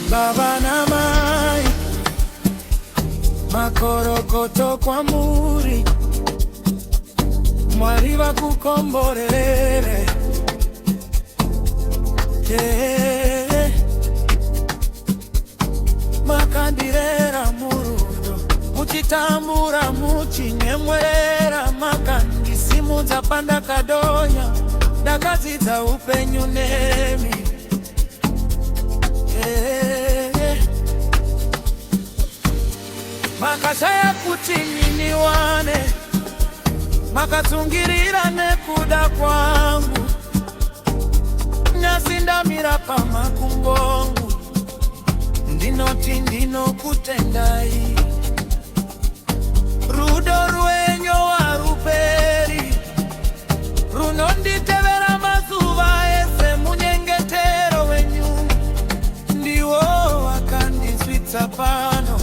Baba na mai, makorokoto kwa muri, mwari bakukomborere. Makandirera murudo, muchitambura muchinyemwerera. Makandi simu dzapanda kadonya, ndakadzidza upenyu nemi. Makashaya kuti niniwane, makatsungirira nekuda kwangu. Nyasindamira pamakumbongu, ndinoti ndinokutendai. Rudo rwenyu haruperi, runonditevera mazuva ese. Munyengetero wenyu ndiwo wakandisvitsa pano.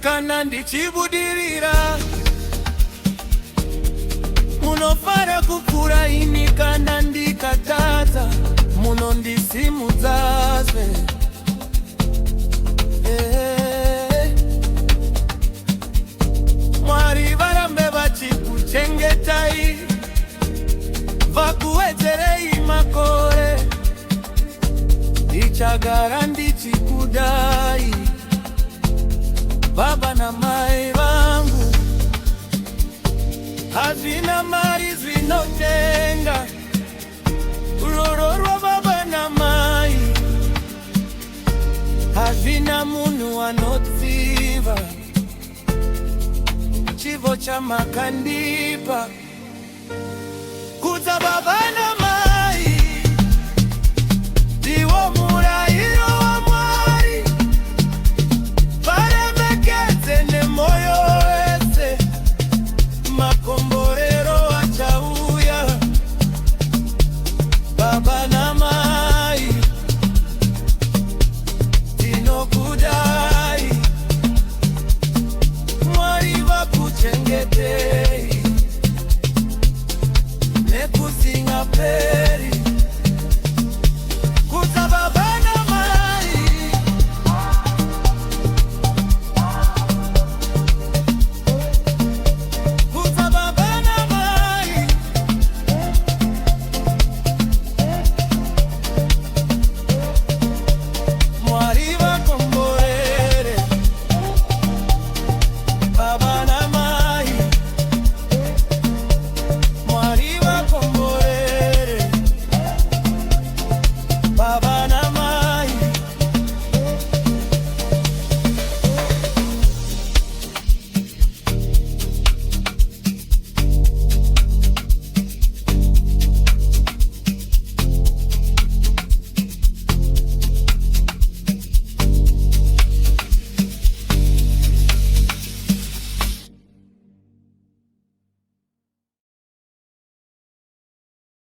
Kana ndichibudirira, munofara kukura ini. Kana ndikatadza, munondisimudzazve. Mwari varambe vachikuchengetai, vakuwedzerei makore. Ndichagara ndichikudai, baba na mai vangu. Hazvina mari zvinotenga uroro rwababa na mai, hazvina munhu anotsiva chivo chamakandipa. Kudza baba